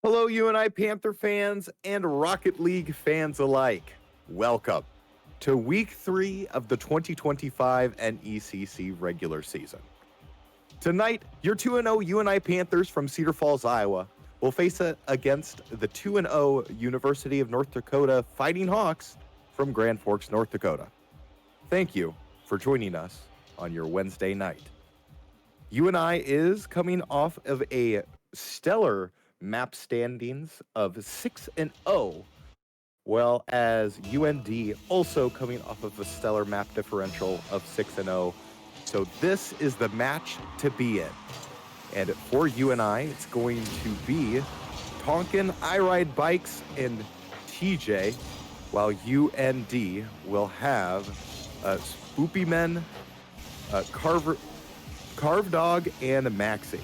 Hello, UNI Panther fans and Rocket League fans alike. Welcome to Week 3 of the 2025 NECC regular season. Tonight, your 2-0 UNI Panthers from Cedar Falls, Iowa will face against the 2-0 University of North Dakota Fighting Hawks from Grand Forks, North Dakota. Thank you for joining us on your Wednesday night. UNI is coming off of a stellar map standings of 6-0, well as UND also coming off of a stellar map differential of 6-0. So this is the match to be in. And for UNI, it's going to be Tonkin, I Ride Bikes, and TJ, while UND will have Spoopy Men, Carve Dog, and Maxi.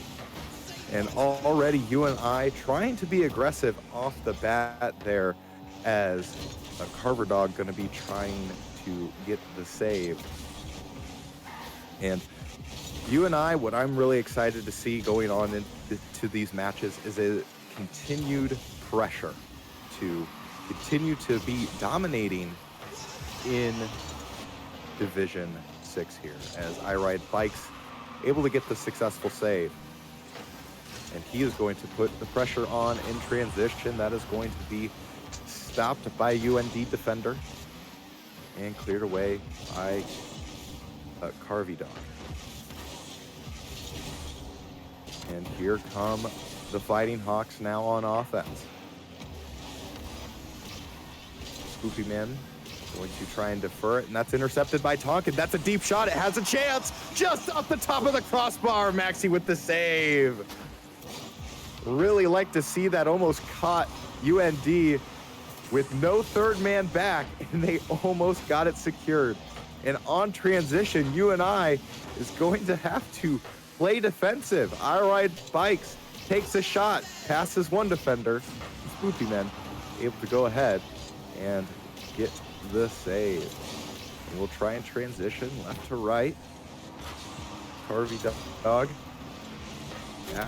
And already UNI trying to be aggressive off the bat there, as a Carver Dog going to be trying to get the save. And UNI, what I'm really excited to see going on into these matches is a continued pressure to continue to be dominating in Division 6 here, as I Ride Bikes able to get the successful save. And he is going to put the pressure on in transition. That is going to be stopped by UND defender and cleared away by Carvey Dog. And here come the Fighting Hawks now on offense. Spoopy Man going to try and defer it, and that's intercepted by Tonkin. That's a deep shot. It has a chance just off the top of the crossbar. Maxi with the save. Really like to see that. Almost caught UND with no third man back, and they almost got it secured. And on transition, UNI is going to have to play defensive. I Ride Bikes takes a shot, passes one defender. Spoopy Men able to go ahead and get the save. And we'll try and transition left to right. Carvey Dog back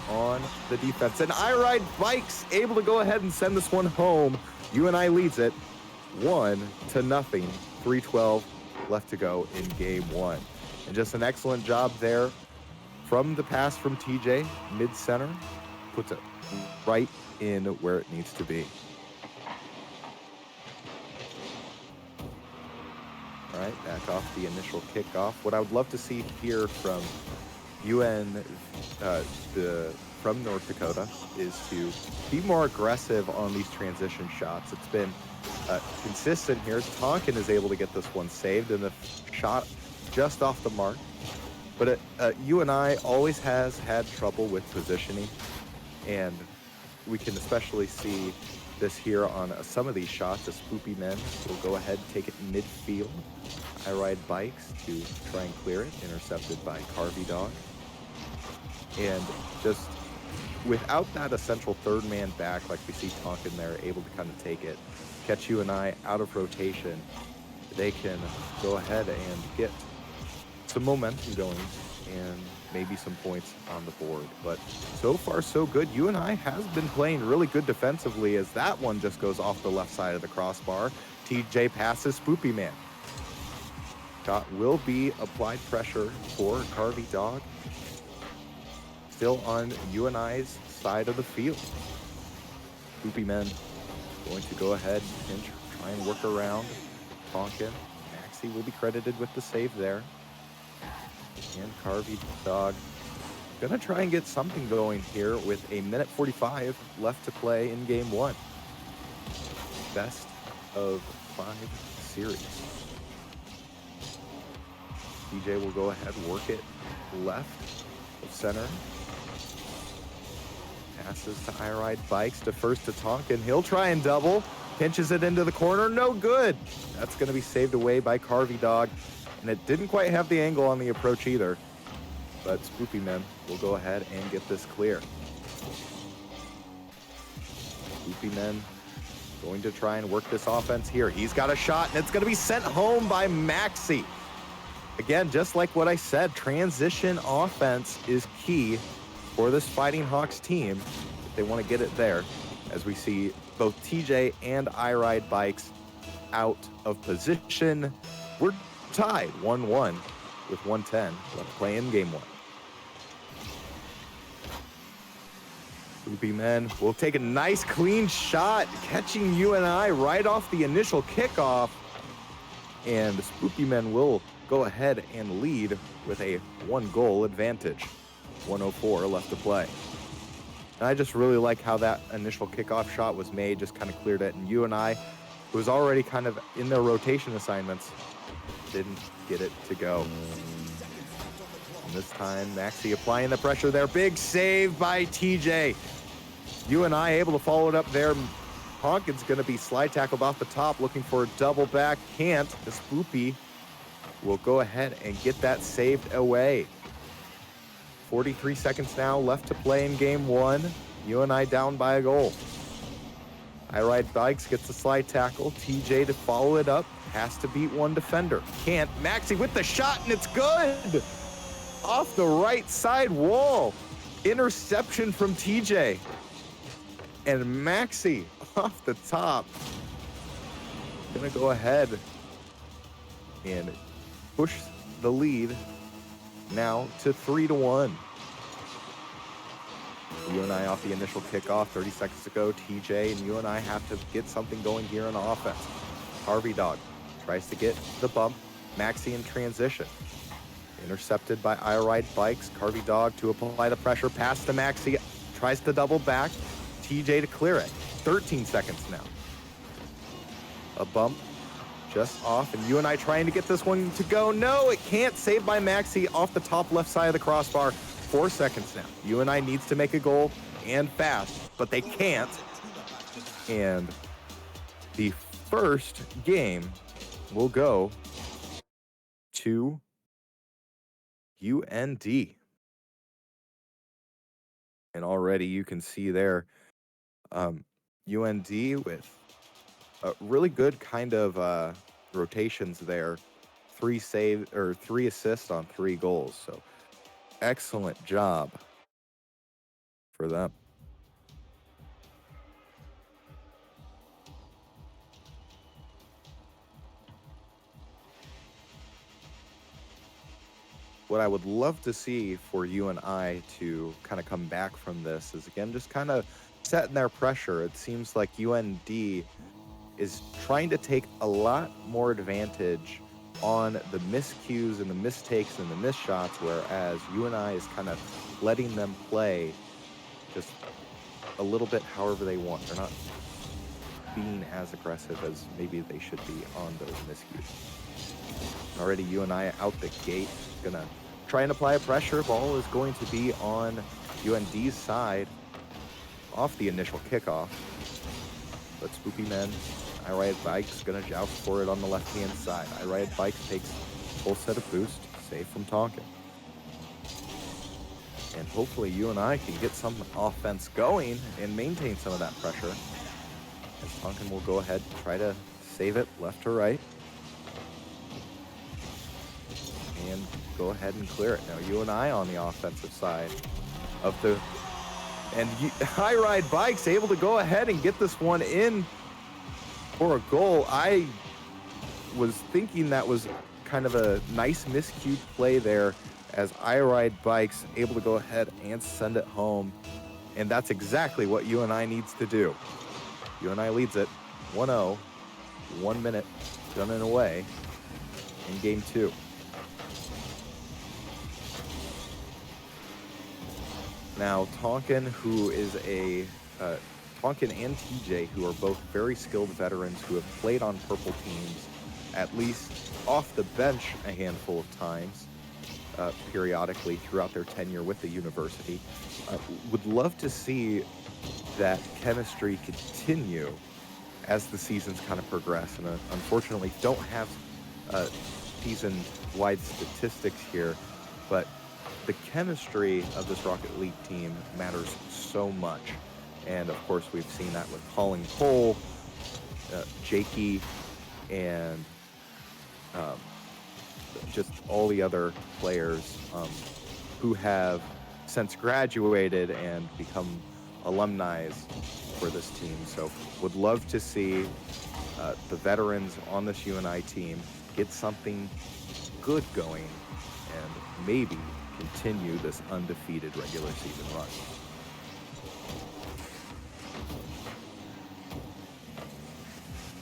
on the defense. And I Ride Bikes able to go ahead and send this one home. UNI leads it 1-0. 3:12 left to go in game one. And just an excellent job there from the pass from TJ, mid-center. Puts it right in where it needs to be. All right, back off the initial kickoff. What I would love to see here from from North Dakota is to be more aggressive on these transition shots. It's been consistent here. Tonkin is able to get this one saved, and the shot just off the mark. But UNI always has had trouble with positioning, and we can especially see this here on some of these shots. The Spoopy Men will go ahead and take it midfield. I Ride Bikes to try and clear it, intercepted by Carvey Dog. And just without that essential third man back, like we see Tonkin there, able to kind of take it, catch UNI out of rotation, they can go ahead and get some momentum going and maybe some points on the board. But so far, so good. UNI has been playing really good defensively, as that one just goes off the left side of the crossbar. TJ passes Spoopy Man. Shot will be applied pressure for Carvey Dog. Still on UNI's side of the field. Spoopy Men going to go ahead and try and work around Tonkin. Maxi will be credited with the save there. And Carvey Dog gonna try and get something going here with a minute 45 left to play in game one. Best of 5 series. DJ will go ahead, work it left of center. Passes to I Ride Bikes, defers to Tonkin. He'll try and double. Pinches it into the corner. No good. That's going to be saved away by Carvey Dog. And it didn't quite have the angle on the approach either. But Spoopy Men will go ahead and get this clear. Spoopy Men going to try and work this offense here. He's got a shot, and it's going to be sent home by Maxi. Again, just like what I said, transition offense is key for this Fighting Hawks team. They want to get it there, as we see both TJ and iRide Bikes out of position. We're tied 1-1 with 1:10 left to play in game 1. Spoopy Men will take a nice clean shot, catching UNI right off the initial kickoff. And the Spoopy Men will go ahead and lead with a 1-goal advantage. 1:04 left to play. And I just really like how that initial kickoff shot was made, just kind of cleared it. And UNI, who was already kind of in their rotation assignments, didn't get it to go. And this time, Maxi applying the pressure there. Big save by TJ. UNI able to follow it up there. Honkin's going to be slide tackled off the top, looking for a double back. Can't. The Spoopy will go ahead and get that saved away. 43 seconds now left to play in game 1. UNI down by a goal. iRide Bikes gets the slide tackle. TJ to follow it up. Has to beat one defender. Can't. Maxi with the shot, and it's good! Off the right side wall. Interception from TJ. And Maxi off the top. Gonna go ahead and push the lead now to 3-1. UNI off the initial kickoff 30 seconds ago. TJ and UNI have to get something going here on offense. Harvey Dog tries to get the bump. Maxi in transition. Intercepted by iRide Bikes. Carvey Dog to apply the pressure. Pass to Maxi. Tries to double back. TJ to clear it. 13 seconds now. A bump just off, and UNI trying to get this one to go. No, it can't. Saved by Maxi off the top left side of the crossbar. 4 seconds now. UNI needs to make a goal and fast, but they can't. And the first game will go to UND. And already you can see there, UND with a really good kind of rotations there. 3 assists on 3 goals. So excellent job for them. What I would love to see for UNI to kind of come back from this is, again, just kind of setting their pressure. It seems like UND is trying to take a lot more advantage on the miscues and the mistakes and the missed shots, whereas UNI is kind of letting them play just a little bit however they want. They're not being as aggressive as maybe they should be on those miscues. Already UNI out the gate, gonna try and apply a pressure. Ball is going to be on UND's side off the initial kickoff. But Spoopy Men, iRide Bikes gonna joust for it on the left-hand side. iRide Bikes takes full set of boost, save from Tonkin. And hopefully UNI can get some offense going and maintain some of that pressure, as Tonkin will go ahead and try to save it left to right. And go ahead and clear it. Now UNI on the offensive side of the... And iRide Bikes able to go ahead and get this one in for a goal. I was thinking that was kind of a nice miscued play there, as iRide Bikes able to go ahead and send it home. And that's exactly what UNI needs to do. UNI leads it 1-0, 1 minute done and away in game 2. Now, Tonkin, who is Tonkin and TJ, who are both very skilled veterans who have played on purple teams, at least off the bench a handful of times, periodically throughout their tenure with the university. Would love to see that chemistry continue as the seasons kind of progress. And unfortunately, don't have season-wide statistics here, but the chemistry of this Rocket League team matters so much. And of course, we've seen that with Colin Cole, Jakey, and just all the other players who have since graduated and become alumni for this team. So would love to see the veterans on this UNI team get something good going and maybe continue this undefeated regular season run.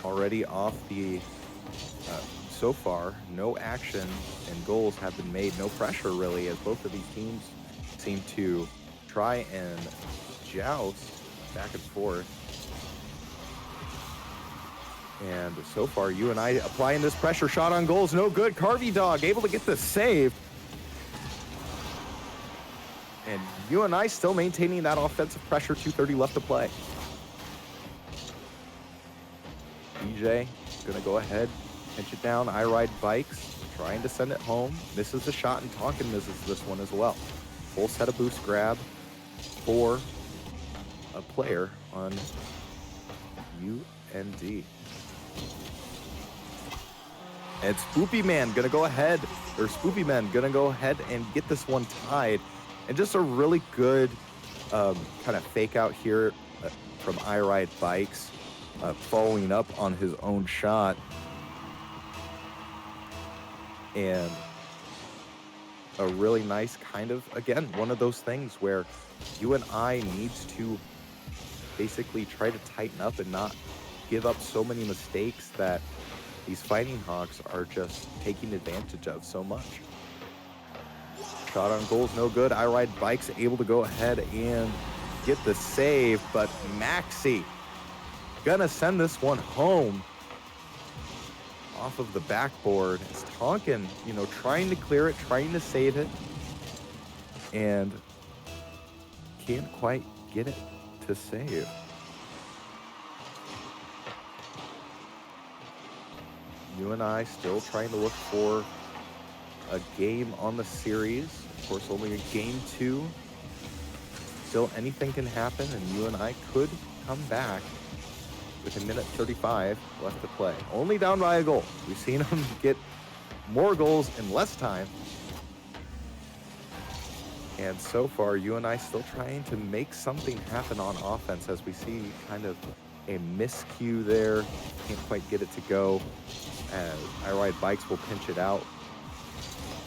Already off the, so far, no action and goals have been made. No pressure, really, as both of these teams seem to try and joust back and forth. And so far, UNI applying this pressure. Shot on goals, no good. Carvey Dog able to get the save. And UNI still maintaining that offensive pressure. 2:30 left to play. DJ gonna go ahead, pinch it down. I Ride Bikes, trying to send it home. Misses the shot, and Tonkin misses this one as well. Full set of boost grab for a player on UND. And Spoopy Man gonna go ahead and get this one tied. And just a really good kind of fake out here from I Ride Bikes, following up on his own shot. And a really nice kind of, again, one of those things where UNI needs to basically try to tighten up and not give up so many mistakes that these Fighting Hawks are just taking advantage of so much. Shot on goals, no good. I Ride Bikes able to go ahead and get the save, but Maxi gonna send this one home off of the backboard. It's Tonkin, trying to clear it, trying to save it, and can't quite get it to save. UNI still trying to look for a game on the series. Of course, only a game 2. Still anything can happen, and UNI could come back with 1:35 left to play. Only down by a goal. We've seen them get more goals in less time. And so far, UNI still trying to make something happen on offense, as we see kind of a miscue there. Can't quite get it to go, as I Ride Bikes will pinch it out.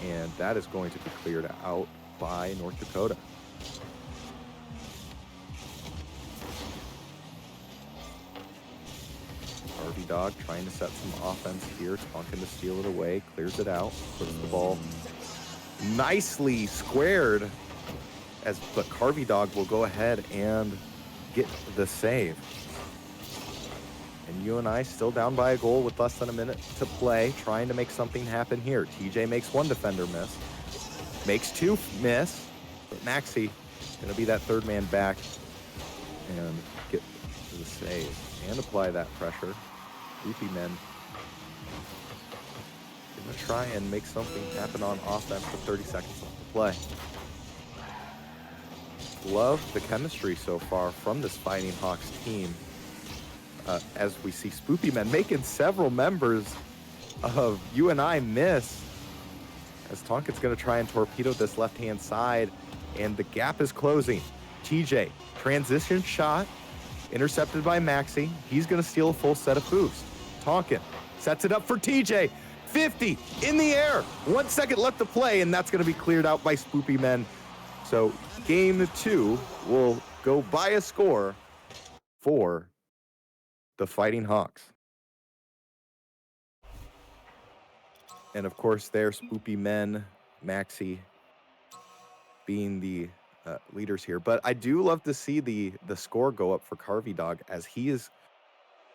And that is going to be cleared out by North Dakota. Harvey Dog trying to set some offense here. Tonkin to steal it away, clears it out, puts the ball nicely squared, but Carvey Dog will go ahead and get the save. And UNI still down by a goal with less than a minute to play, trying to make something happen here. TJ makes one defender miss, makes 2 miss, but Maxi gonna be that third man back and get the save and apply that pressure. Goofy Men gonna try and make something happen on offense with 30 seconds left to play. Love the chemistry so far from this Fighting Hawks team. As we see Spoopy Men making several members of UNI miss, as Tonkin's going to try and torpedo this left-hand side, and the gap is closing. TJ, transition shot, intercepted by Maxi. He's going to steal a full set of boost. Tonkin sets it up for TJ. 50 in the air. 1 second left to play, and that's going to be cleared out by Spoopy Men. So game 2 will go by a score for the Fighting Hawks. And of course, their Spoopy Men, Maxi, being the leaders here. But I do love to see the score go up for Carvey Dog, as he is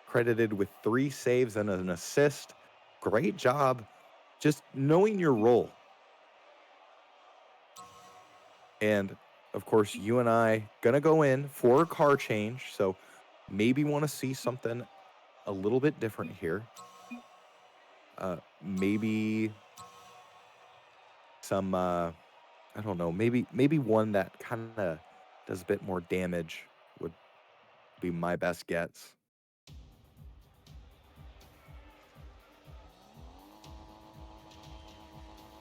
credited with 3 saves and an assist. Great job just knowing your role. And of course, UNI gonna go in for a car change, so maybe want to see something a little bit different here. Maybe some, I don't know, maybe one that kind of does a bit more damage would be my best guess.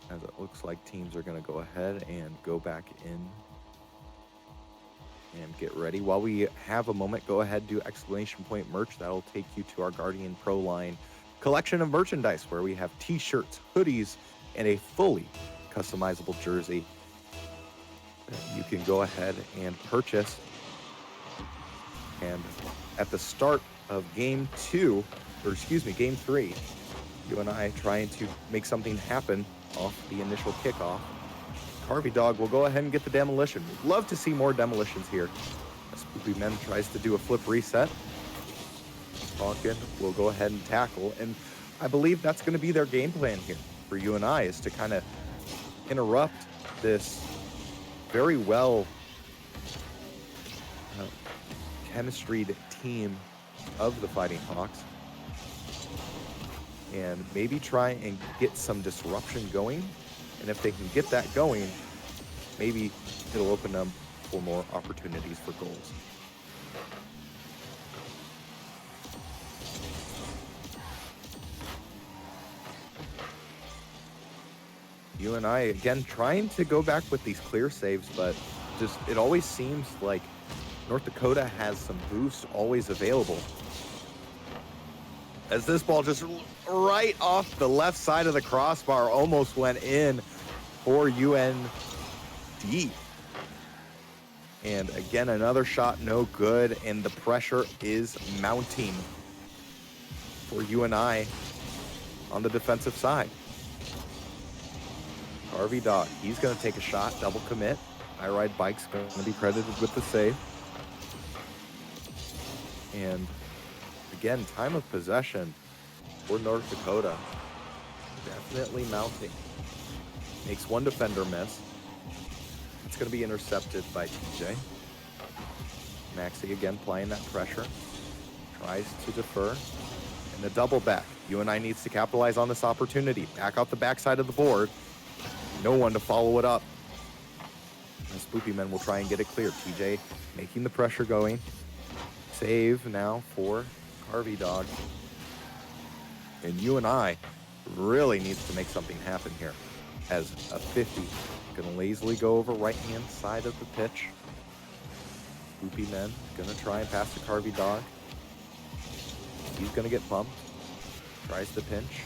As it looks like teams are going to go ahead and go back in And get ready. While we have a moment, go ahead, do exclamation point merch. That'll take you to our Guardian Pro line collection of merchandise where we have t-shirts, hoodies, and a fully customizable jersey that you can go ahead and purchase. And at the start of game 3, UNI trying to make something happen off the initial kickoff. Harvey Dog will go ahead and get the demolition. We'd love to see more demolitions here. Spoopy Men tries to do a flip reset. Falcon will go ahead and tackle, and I believe that's going to be their game plan here for UNI, is to kind of interrupt this very well chemistryed team of the Fighting Hawks, and maybe try and get some disruption going. And if they can get that going, maybe it'll open them for more opportunities for goals. UNI, again, trying to go back with these clear saves, but just it always seems like North Dakota has some boost always available. As this ball just right off the left side of the crossbar almost went in for UND. And again, another shot no good, and the pressure is mounting for UNI on the defensive side. Harvey Dog, he's going to take a shot, double commit. I Ride Bike's going to be credited with the save. And again, time of possession for North Dakota definitely mounting. Makes one defender miss. It's going to be intercepted by TJ. Maxi again playing that pressure. Tries to defer. And the double back. UNI needs to capitalize on this opportunity. Back off the backside of the board. No one to follow it up. And Spoopy Men will try and get it clear. TJ making the pressure going. Save now for Harvey Dog. And UNI really needs to make something happen here, as a 50 gonna lazily go over right-hand side of the pitch. Spoopy Men gonna try and pass to Harvey Dog. He's gonna get bumped. Tries to pinch.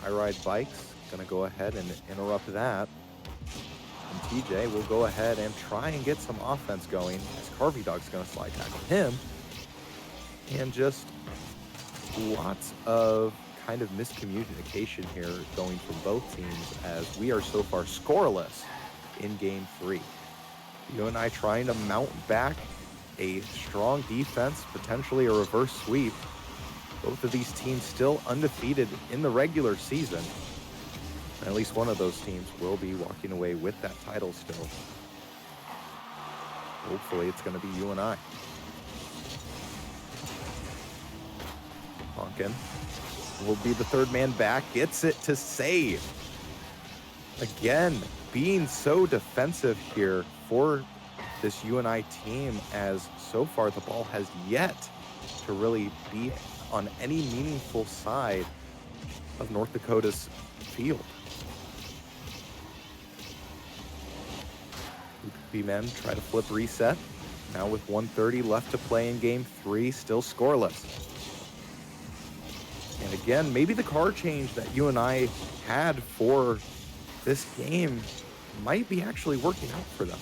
I Ride Bikes gonna go ahead and interrupt that. And TJ will go ahead and try and get some offense going, as Harvey Dog's gonna slide tackle him. And just lots of kind of miscommunication here going from both teams, as we are so far scoreless in game 3. UNI trying to mount back a strong defense, potentially a reverse sweep. Both of these teams still undefeated in the regular season. And at least one of those teams will be walking away with that title still. Hopefully it's going to be UNI. Honkin will be the third man back, gets it to save. Again, being so defensive here for this UNI team, as so far the ball has yet to really be on any meaningful side of North Dakota's field. UP Men try to flip reset. Now with 1:30 left to play in game 3, still scoreless. And again, maybe the card change that UNI had for this game might be actually working out for them.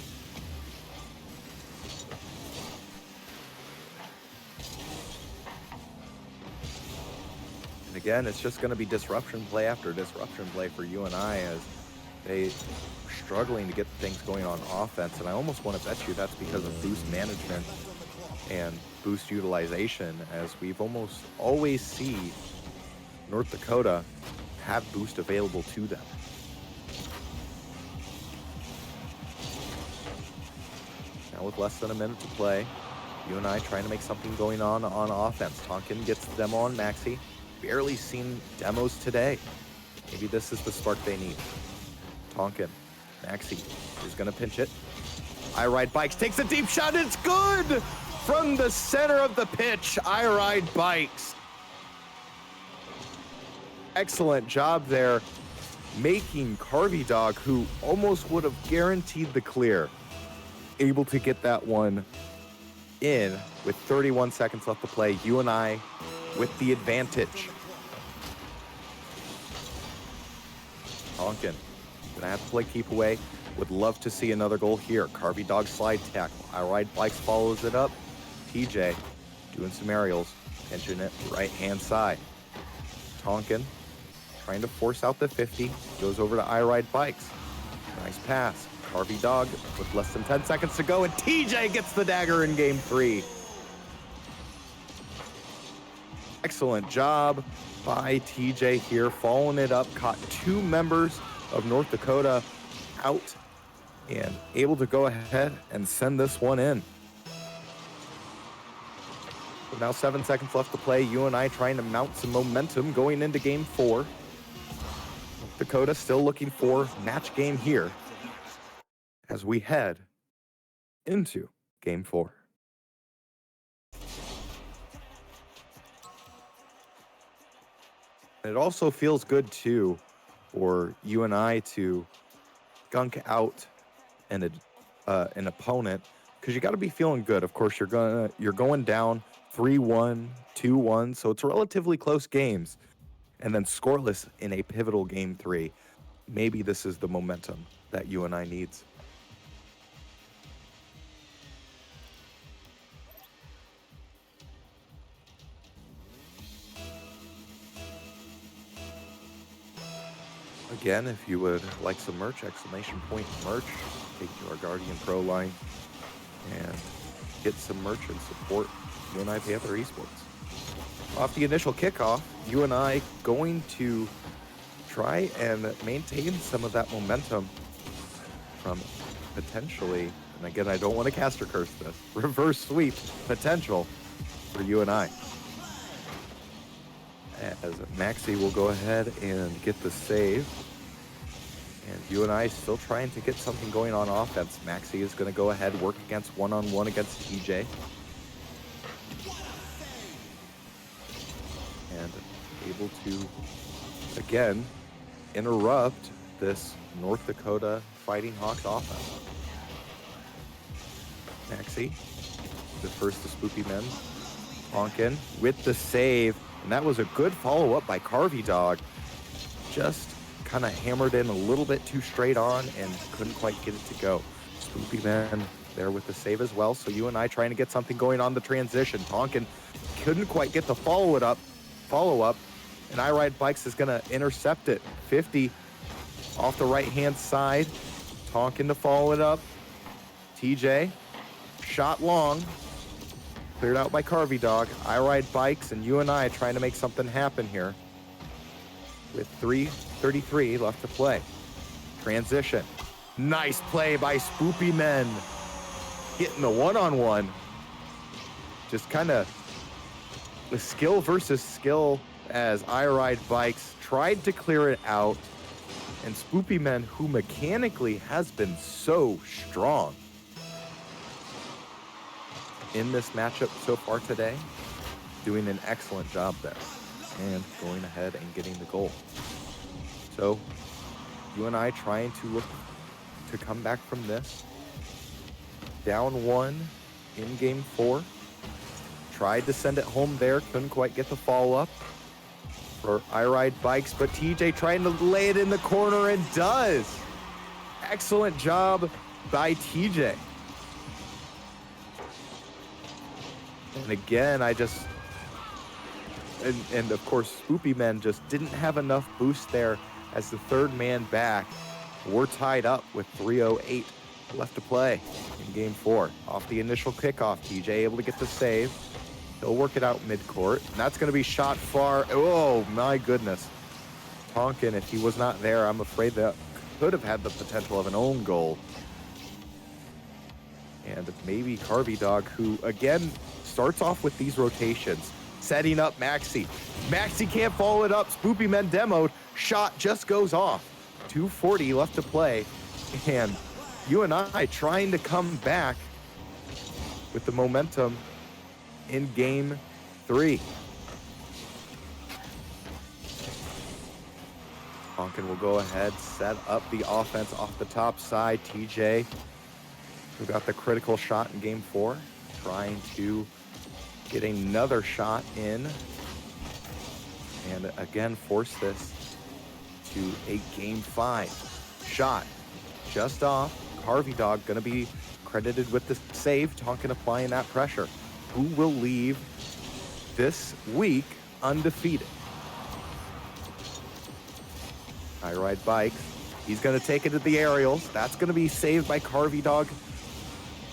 And again, it's just going to be disruption play after disruption play for UNI, as they are struggling to get things going on offense. And I almost want to bet you that's because of boost management and boost utilization, as we've almost always see North Dakota have boost available to them. Now with less than a minute to play, UNI trying to make something going on offense. Tonkin gets the demo on Maxi. Barely seen demos today. Maybe this is the spark they need. Tonkin, Maxi is gonna pinch it. I Ride Bikes takes a deep shot, it's good! From the center of the pitch, I Ride Bikes. Excellent job there, making Harvey Dog, who almost would have guaranteed the clear, able to get that one in with 31 seconds left to play. UNI with the advantage. Tonkin gonna have to play keep away. Would love to see another goal here. Carvey Dog slide tackle. I Ride Bikes follows it up. TJ doing some aerials, pinching it right hand side. Tonkin trying to force out the 50. Goes over to I Ride Bikes. Nice pass. Carvey Dog with less than 10 seconds to go, and TJ gets the dagger in game 3. Excellent job by TJ here, following it up, caught 2 members of North Dakota out and able to go ahead and send this one in. With now 7 seconds left to play, UNI trying to mount some momentum going into game 4. Dakota still looking for match game here as we head into game 4. It also feels good too for UNI to gunk out an opponent, because you got to be feeling good. Of course, you're going down 3-1, 2-1, so it's relatively close games, and then scoreless in a pivotal game 3. Maybe this is the momentum that UNI needs. Again, if you would like some merch, ! Merch, take to our Guardian Pro line and get some merch and support UNI Panther Esports. Off the initial kickoff, UNI going to try and maintain some of that momentum from potentially, and again, I don't want to caster curse this, reverse sweep potential for UNI. As Maxi will go ahead and get the save. And UNI still trying to get something going on offense. Maxi is going to go ahead, work against one-on-one against TJ. And able to, again, interrupt this North Dakota Fighting Hawks offense. Maxi, the first to Spoopy Men. Tonkin with the save. And that was a good follow-up by Carvey Dog. Just kind of hammered in a little bit too straight on and couldn't quite get it to go. Spoopy Man there with the save as well. So UNI trying to get something going on the transition. Tonkin couldn't quite get the follow-up. And I Ride Bikes is going to intercept it. 50 off the right-hand side. Tonkin to follow it up. TJ, shot long. Cleared out by Carvey Dog. I Ride Bikes and UNI trying to make something happen here. With 3:33 left to play. Transition. Nice play by Spoopy Men. Getting the one-on-one. Just kind of the skill versus skill as I Ride Bikes tried to clear it out. And Spoopy Men, who mechanically has been so strong in this matchup so far today, doing an excellent job there and going ahead and getting the goal. So UNI trying to look to come back from this. Down 1 in game 4. Tried to send it home there, couldn't quite get the follow-up for I Ride Bikes, but TJ trying to lay it in the corner and does. Excellent job by TJ. And again, and of course, Spoopy Men just didn't have enough boost there as the third man back. We're tied up with 3:08 left to play in game 4. Off the initial kickoff, TJ able to get the save. He'll work it out midcourt, and that's going to be shot far. Oh, my goodness. Tonkin, if he was not there, I'm afraid that could have had the potential of an own goal. And maybe Carvey Dog, who, again, starts off with these rotations, setting up Maxi. Maxi can't follow it up. Spoopy Men demoed. Shot just goes off. 2:40 left to play. And UNI trying to come back with the momentum in game 3. Tonkin will go ahead, set up the offense off the top side. TJ who got the critical shot in game 4, trying to get another shot in and again force this to a game 5 shot. Just off. Harvey Dog going to be credited with the save. Tonkin applying that pressure. Who will leave this week undefeated? I Ride Bikes. He's going to take it to the aerials. That's going to be saved by Carvey Dog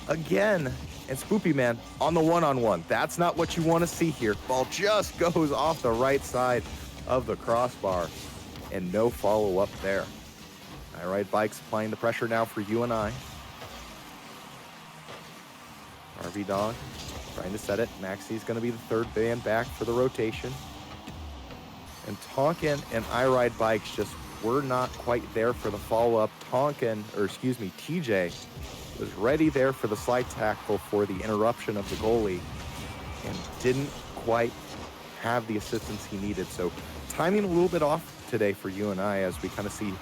again. And Spoopy Man on the one-on-one. That's not what you want to see here. Ball just goes off the right side of the crossbar. And no follow-up there. I Ride Bikes applying the pressure now for UNI. Harvey Dog trying to set it. Maxi's going to be the third man back for the rotation. And Tonkin and I Ride Bikes just were not quite there for the follow-up. TJ was ready there for the slide tackle for the interruption of the goalie and didn't quite have the assistance he needed. So timing a little bit off today for UNI as we kind of see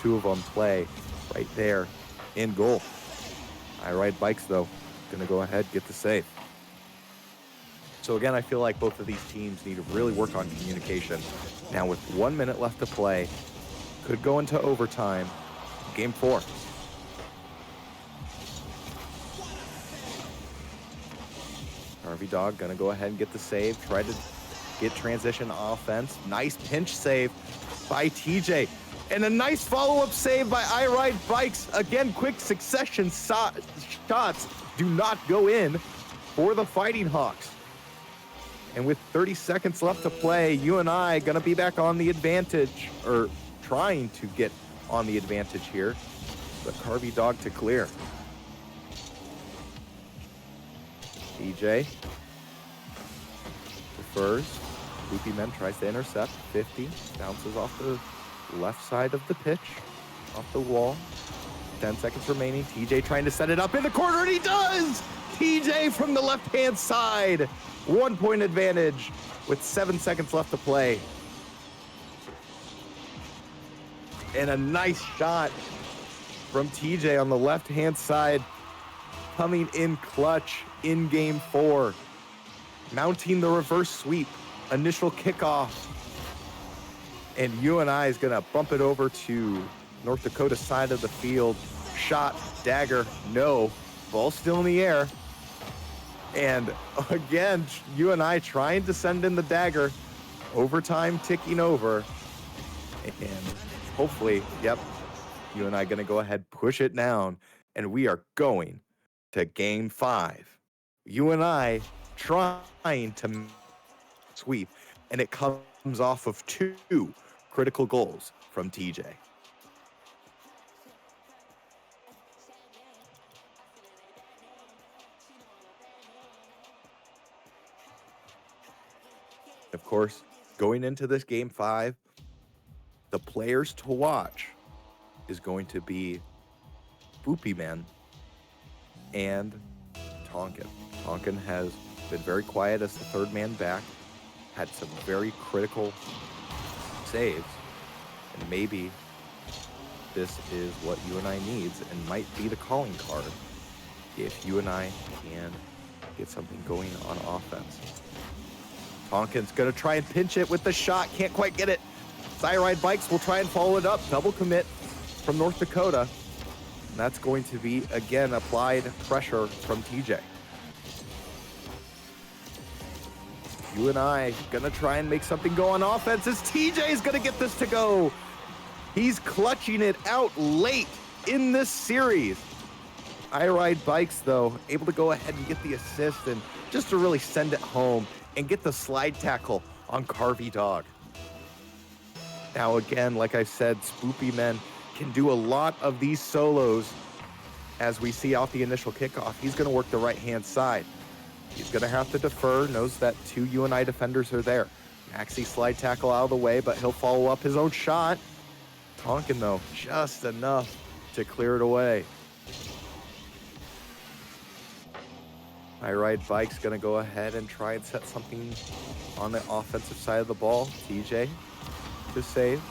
two of them play right there in goal. I Ride Bikes, though, going to go ahead, get the save. So again, I feel like both of these teams need to really work on communication. Now with 1 minute left to play, could go into overtime, game 4. Harvey Dog going to go ahead and get the save, try to get transition offense. Nice pinch save by TJ. And a nice follow-up save by I Ride Bikes. Again, quick succession shots do not go in for the Fighting Hawks. And with 30 seconds left to play, UNI going to be back on the advantage, or trying to get on the advantage here. But Harvey Dog to clear. TJ defers. Loopy Men tries to intercept. 50 bounces off the left side of the pitch, off the wall. 10 seconds remaining. TJ trying to set it up in the corner, and he does! TJ from the left-hand side. 1 point advantage with 7 seconds left to play. And a nice shot from TJ on the left-hand side, coming in clutch in game 4. Mounting the reverse sweep, initial kickoff. And UNI is gonna bump it over to North Dakota side of the field. Shot, dagger, no. Ball still in the air. And again, UNI trying to send in the dagger. Overtime ticking over. And hopefully, yep, UNI gonna go ahead, push it down. And we are going to game 5. UNI trying to sweep. And it comes off of 2 critical goals from TJ. Of course, going into this game 5, the players to watch is going to be Boopy Man and Tonkin. Tonkin has been very quiet as the third man back, had some very critical saves, and maybe this is what UNI needs and might be the calling card if UNI can get something going on offense. Tonkin's gonna try and pinch it with the shot, can't quite get it. I Ride Bikes will try and follow it up, double commit from North Dakota. And that's going to be, again, applied pressure from TJ. UNI gonna try and make something go on offense as TJ is gonna get this to go. He's clutching it out late in this series. I Ride Bikes, though, able to go ahead and get the assist and just to really send it home and get the slide tackle on Carvey Dog. Now again, like I said, Spoopy Men can do a lot of these solos as we see off the initial kickoff. He's gonna work the right-hand side. He's gonna have to defer, knows that 2 UNI defenders are there. Maxi slide tackle out of the way, but he'll follow up his own shot. Tonkin, though, just enough to clear it away. I Ride Bike's gonna go ahead and try and set something on the offensive side of the ball. TJ to save.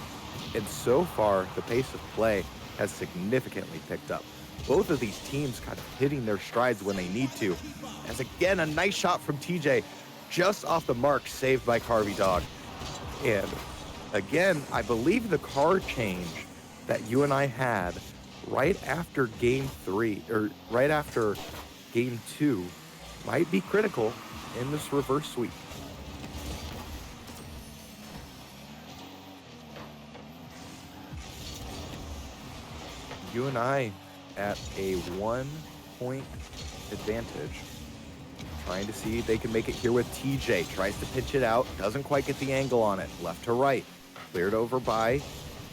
And so far, the pace of play has significantly picked up. both of these teams kind of hitting their strides when they need to. As again, a nice shot from TJ, just off the mark, saved by Carvey Dog. And again, I believe the card change that UNI had right after game 3, or right after game 2, might be critical in this reverse sweep. UNI at a 1-point advantage. Trying to see if they can make it here with TJ. Tries to pitch it out. Doesn't quite get the angle on it. Left to right. Cleared over by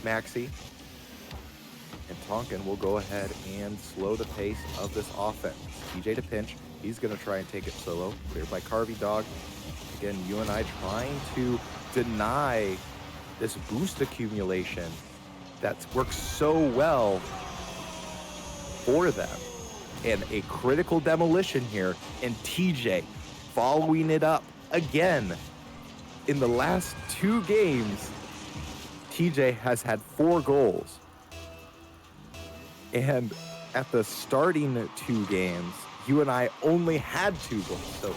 Maxi. And Tonkin will go ahead and slow the pace of this offense. TJ to pinch. He's going to try and take it solo. Cleared by Carvey Dog. Again, UNI trying to deny this boost accumulation that works so well for them. And a critical demolition here, and TJ following it up again. In the last 2 games, TJ has had 4 goals. And at the starting 2 games, UNI only had 2 goals. So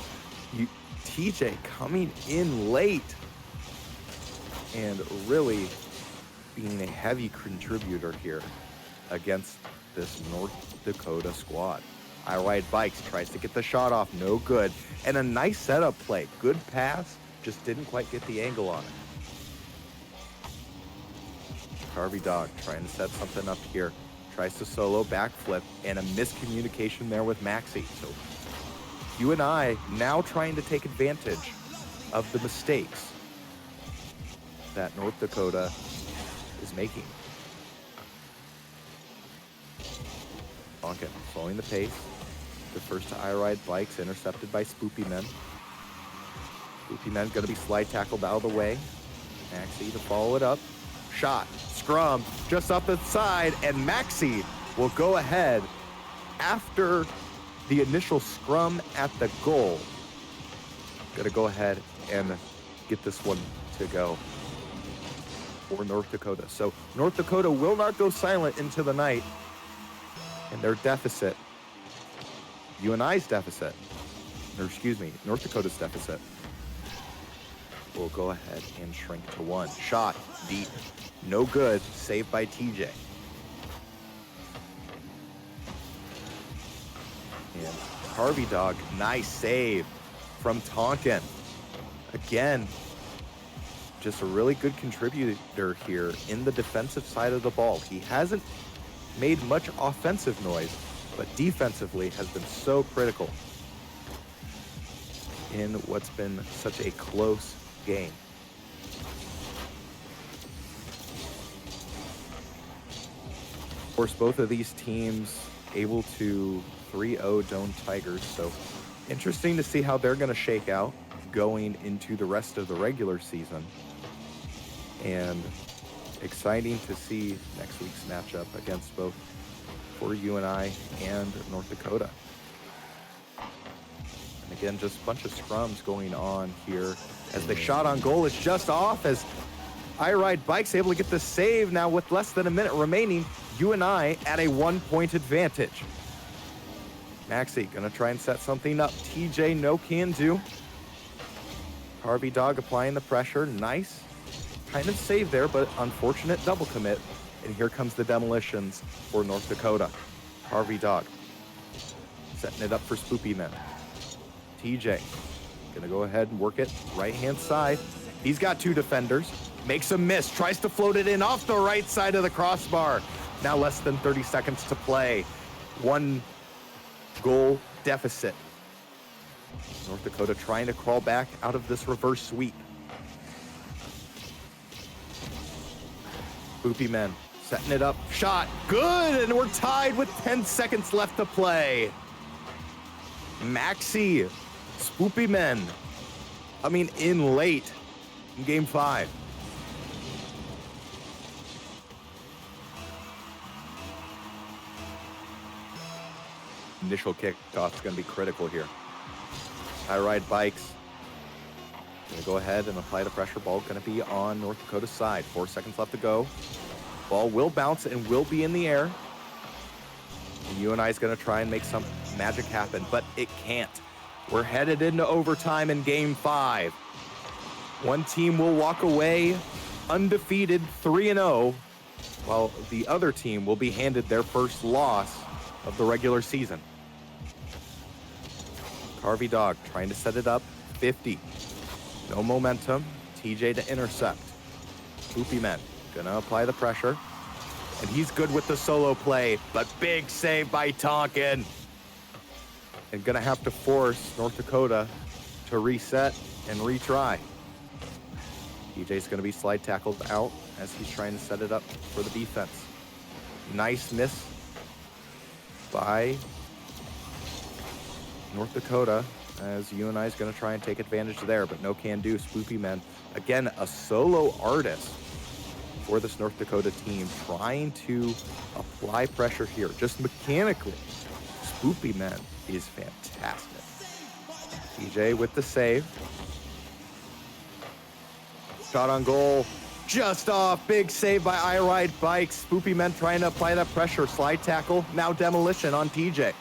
TJ coming in late and really being a heavy contributor here against this North Dakota squad. I Ride Bikes tries to get the shot off, no good. And a nice setup play, good pass, just didn't quite get the angle on it. Carvey Dog trying to set something up here. Tries to solo backflip, and a miscommunication there with Maxi. So UNI now trying to take advantage of the mistakes that North Dakota is making. Tonkin slowing the pace. The first to I Ride Bikes, intercepted by Spoopy Men. Spoopy Men going to be slide tackled out of the way. Maxi to follow it up. Shot, scrum, just up the side, and Maxi will go ahead after the initial scrum at the goal. Going to go ahead and get this one to go for North Dakota. So North Dakota will not go silent into the night. And their deficit, UNI's deficit, or excuse me, North Dakota's deficit, will go ahead and shrink to 1. Shot, deep, no good, saved by TJ. And Carvey Dog, nice save from Tonkin. Again, just a really good contributor here in the defensive side of the ball. He hasn't made much offensive noise, but defensively has been so critical in what's been such a close game. Of course, both of these teams able to 3-0 Doan Tigers, so interesting to see how they're going to shake out going into the rest of the regular season. And exciting to see next week's matchup against both for UNI and North Dakota. And again, just a bunch of scrums going on here as the shot on goal is just off as I Ride Bikes able to get the save now with less than a minute remaining. UNI at a 1-point advantage. Maxi gonna try and set something up. TJ no can do. Carvey Dog applying the pressure, nice. Kind of save there, but unfortunate double commit. And here comes the demolitions for North Dakota. Carvey Dog setting it up for Spoopy Men. TJ gonna go ahead and work it right-hand side. He's got 2 defenders. Makes a miss, tries to float it in off the right side of the crossbar. Now less than 30 seconds to play. 1 goal deficit. North Dakota trying to crawl back out of this reverse sweep. Spoopy Men setting it up, shot, good, and we're tied with 10 seconds left to play. Maxi, Spoopy Men coming in late in game 5. Initial kickoff is going to be critical here. I Ride Bikes going to go ahead and apply the pressure. Ball going to be on North Dakota's side. 4 seconds left to go. Ball will bounce and will be in the air. And UNI is going to try and make some magic happen, but it can't. We're headed into overtime in Game 5. One team will walk away undefeated 3-0, while the other team will be handed their first loss of the regular season. Carvey Dog trying to set it up, 50. No momentum, TJ to intercept. Spoopy Men gonna apply the pressure. And he's good with the solo play, but big save by Tonkin. And gonna have to force North Dakota to reset and retry. TJ's gonna be slide tackled out as he's trying to set it up for the defense. Nice miss by North Dakota as UNI is gonna try and take advantage there, but no can do. Spoopy Men, again, a solo artist for this North Dakota team, trying to apply pressure here. Just mechanically, Spoopy Men is fantastic. TJ with the save. Shot on goal, just off. Big save by I Ride Bikes. Spoopy Men trying to apply that pressure. Slide tackle, now demolition on TJ.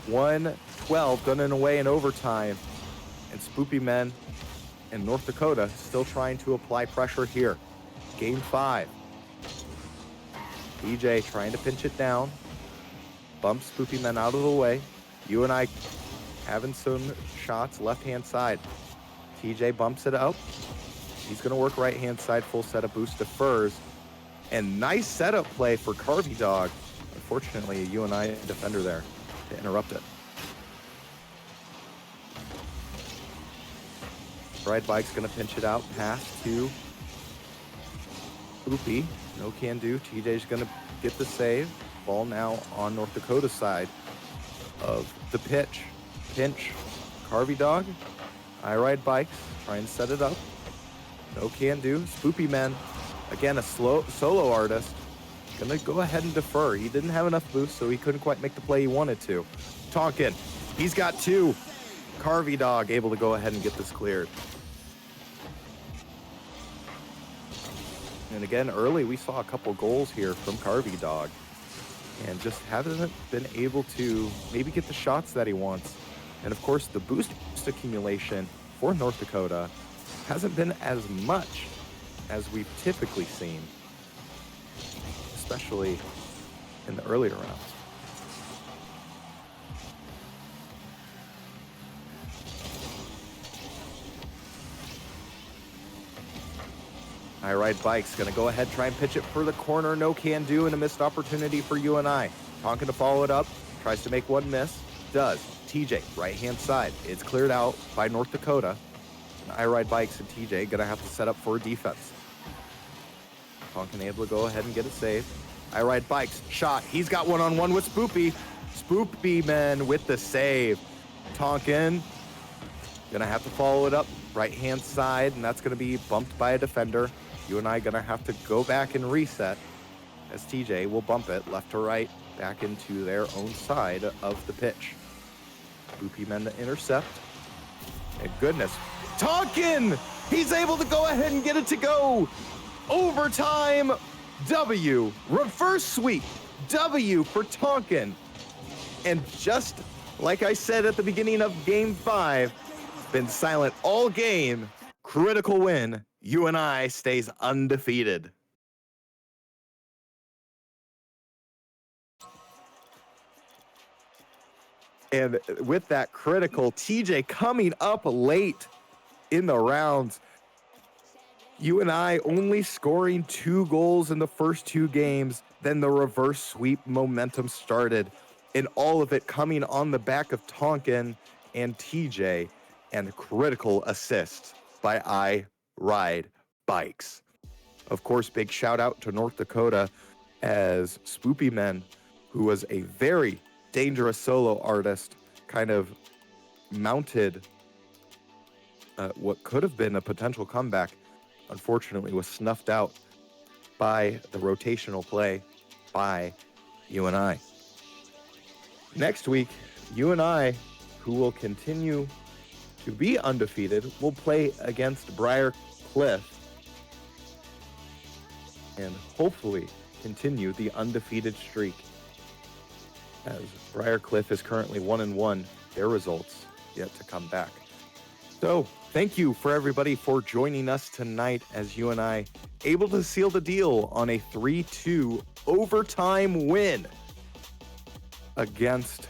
1-12 done and away in overtime. And Spoopy Men and North Dakota still trying to apply pressure here. Game 5. TJ trying to pinch it down. Bumps Spoopy Men out of the way. UNI having some shots left-hand side. TJ bumps it up. He's going to work right-hand side, full set of boost defers. And nice setup play for Carvey Dog. Unfortunately, a UNI defender there to interrupt it. Ride Bike's going to pinch it out, pass to Spoopy. No can do. TJ's going to get the save. Ball now on North Dakota's side of the pitch. Pinch, Carvey Dog. I Ride Bikes, trying to set it up. No can do. Spoopy Men, again, a solo artist. Gonna go ahead and defer. He didn't have enough boost, so he couldn't quite make the play he wanted to. Tonkin, he's got 2. Carvey Dog able to go ahead and get this cleared. And again, early we saw a couple goals here from Carvey Dog, and just hasn't been able to maybe get the shots that he wants. And of course, the boost accumulation for North Dakota hasn't been as much as we've typically seen, especially in the earlier rounds. I Ride Bikes gonna go ahead, try and pitch it for the corner. No can do, and a missed opportunity for UNI. Tonkin to follow it up, tries to make one miss, does. TJ, right-hand side. It's cleared out by North Dakota. And I Ride Bikes and TJ gonna have to set up for a defense. Tonkin able to go ahead and get a save. I Ride Bikes, shot. He's got one-on-one with Spoopy. Spoopy Men with the save. Tonkin gonna have to follow it up right-hand side, and that's gonna be bumped by a defender. UNI gonna have to go back and reset as TJ will bump it left to right back into their own side of the pitch. Spoopy Men to intercept. And goodness, Tonkin! He's able to go ahead and get it to go. Overtime W. Reverse sweep W for Tonkin. And just like I said at the beginning of Game 5, been silent all game. Critical win. UNI stays undefeated. And with that critical, TJ coming up late in the rounds. UNI only scoring 2 goals in the first 2 games. Then the reverse sweep momentum started. And all of it coming on the back of Tonkin and TJ. And critical assist by I Ride Bikes. Of course, big shout out to North Dakota as Spoopy Men, who was a very dangerous solo artist, kind of mounted what could have been a potential comeback. Unfortunately, was snuffed out by the rotational play by UNI. Next week, UNI, who will continue to be undefeated, will play against Briar Cliff. And hopefully continue the undefeated streak. As Briarcliff is currently 1-1, their results yet to come back. So, thank you for everybody for joining us tonight as UNI able to seal the deal on a 3-2 overtime win against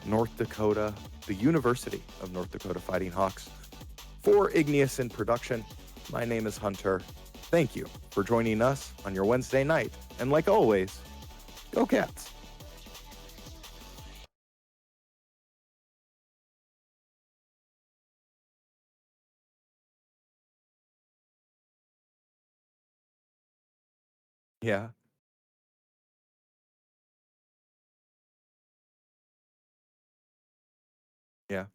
North Dakota, the University of North Dakota Fighting Hawks. For Igneous in production, my name is Hunter. Thank you for joining us on your Wednesday night. And like always, go Cats! Yeah, yeah.